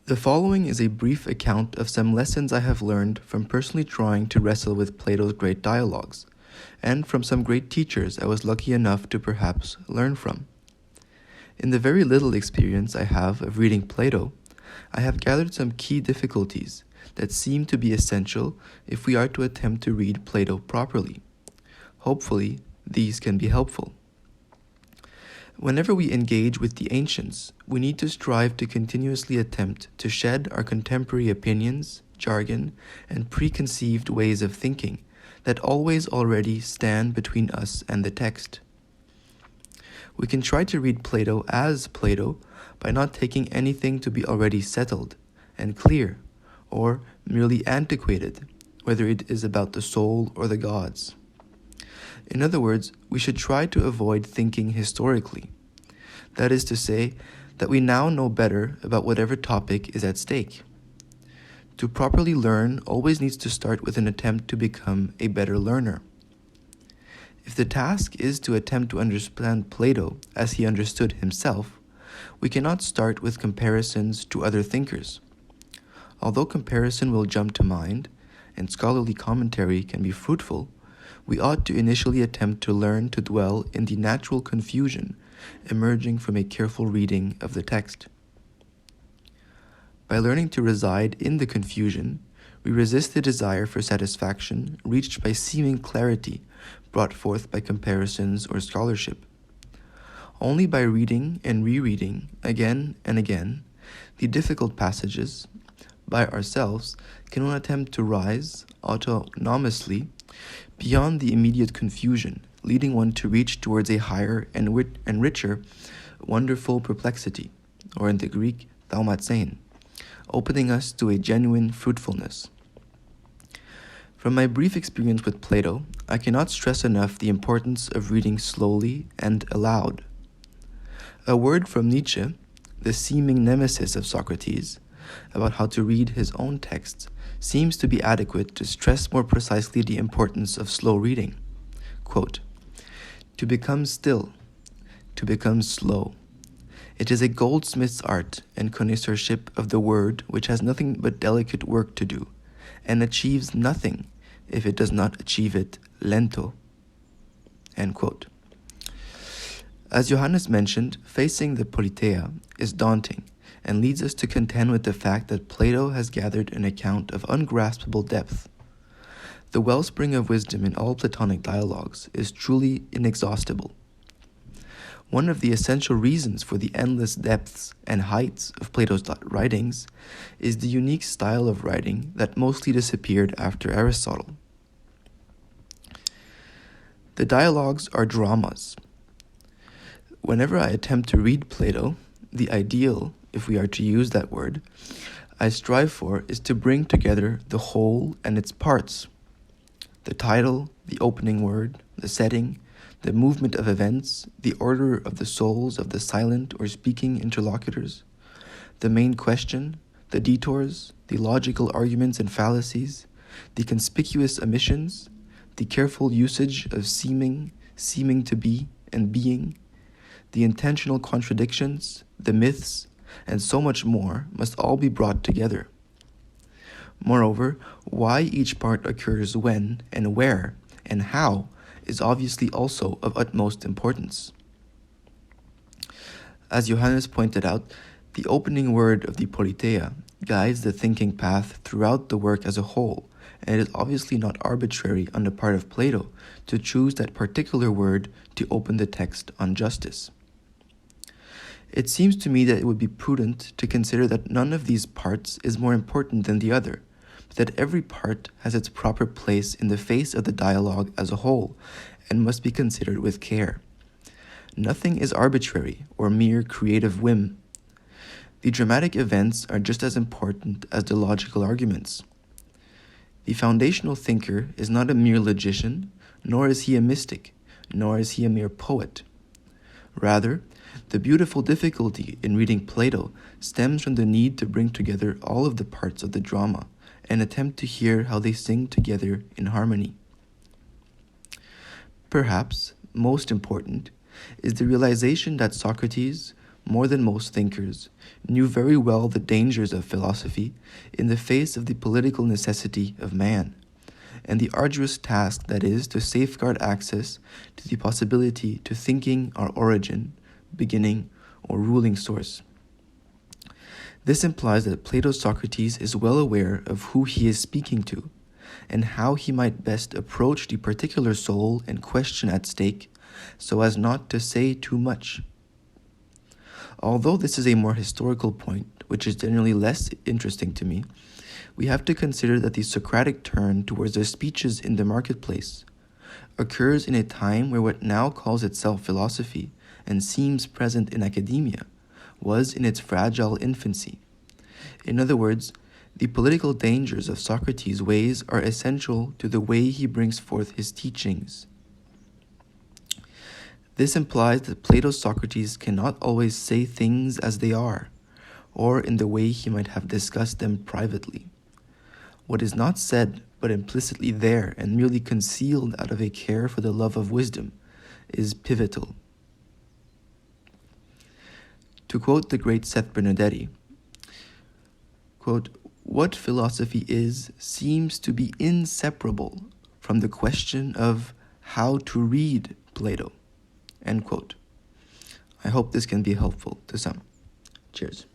The following is a brief account of some lessons I have learned from personally trying to wrestle with Plato's great dialogues, and from some great teachers I was lucky enough to perhaps learn from. In the very little experience I have of reading Plato, I have gathered some key difficulties that seem to be essential if we are to attempt to read Plato properly. Hopefully, these can be helpful. Whenever we engage with the ancients, we need to strive to continuously attempt to shed our contemporary opinions, jargon, and preconceived ways of thinking that always already stand between us and the text. We can try to read Plato as Plato by not taking anything to be already settled and clear, or merely antiquated, whether it is about the soul or the gods. In other words, we should try to avoid thinking historically. That is to say, that we now know better about whatever topic is at stake. To properly learn always needs to start with an attempt to become a better learner. If the task is to attempt to understand Plato as he understood himself, we cannot start with comparisons to other thinkers. Although comparison will jump to mind, and scholarly commentary can be fruitful, we ought to initially attempt to learn to dwell in the natural confusion emerging from a careful reading of the text. By learning to reside in the confusion, we resist the desire for satisfaction reached by seeming clarity brought forth by comparisons or scholarship. Only by reading and rereading again and again the difficult passages by ourselves can one attempt to rise autonomously beyond the immediate confusion, leading one to reach towards a higher and richer, wonderful perplexity, or in the Greek, thaumazein, opening us to a genuine fruitfulness. From my brief experience with Plato, I cannot stress enough the importance of reading slowly and aloud. A word from Nietzsche, the seeming nemesis of Socrates, about how to read his own texts seems to be adequate to stress more precisely the importance of slow reading. Quote, "To become still, to become slow. It is a goldsmith's art and connoisseurship of the word which has nothing but delicate work to do, and achieves nothing if it does not achieve it lento." End quote. As Johannes mentioned, facing the politeia is daunting, and leads us to contend with the fact that Plato has gathered an account of ungraspable depth. The wellspring of wisdom in all Platonic dialogues is truly inexhaustible. One of the essential reasons for the endless depths and heights of Plato's writings is the unique style of writing that mostly disappeared after Aristotle. The dialogues are dramas. Whenever I attempt to read Plato, the ideal, if we are to use that word, I strive for is to bring together the whole and its parts. The title, the opening word, the setting, the movement of events, the order of the souls of the silent or speaking interlocutors, the main question, the detours, the logical arguments and fallacies, the conspicuous omissions, the careful usage of seeming to be, and being, the intentional contradictions, the myths, and so much more must all be brought together. Moreover, why each part occurs when and where and how is obviously also of utmost importance. As Johannes pointed out, the opening word of the politeia guides the thinking path throughout the work as a whole, and it is obviously not arbitrary on the part of Plato to choose that particular word to open the text on justice. It seems to me that it would be prudent to consider that none of these parts is more important than the other, but that every part has its proper place in the face of the dialogue as a whole, and must be considered with care. Nothing is arbitrary or mere creative whim. The dramatic events are just as important as the logical arguments. The foundational thinker is not a mere logician, nor is he a mystic, nor is he a mere poet. Rather, the beautiful difficulty in reading Plato stems from the need to bring together all of the parts of the drama and attempt to hear how they sing together in harmony. Perhaps most important is the realization that Socrates, more than most thinkers, knew very well the dangers of philosophy in the face of the political necessity of man, and the arduous task that is to safeguard access to the possibility to thinking our origin, beginning, or ruling source. This implies that Plato's Socrates is well aware of who he is speaking to, and how he might best approach the particular soul and question at stake so as not to say too much. Although this is a more historical point, which is generally less interesting to me, we have to consider that the Socratic turn towards the speeches in the marketplace occurs in a time where what now calls itself philosophy and seems present in academia was in its fragile infancy. In other words, the political dangers of Socrates' ways are essential to the way he brings forth his teachings. This implies that Plato's Socrates cannot always say things as they are, or in the way he might have discussed them privately. What is not said, but implicitly there and merely concealed out of a care for the love of wisdom, is pivotal. To quote the great Seth Bernardetti, quote, "What philosophy is seems to be inseparable from the question of how to read Plato." End quote. I hope this can be helpful to some. Cheers.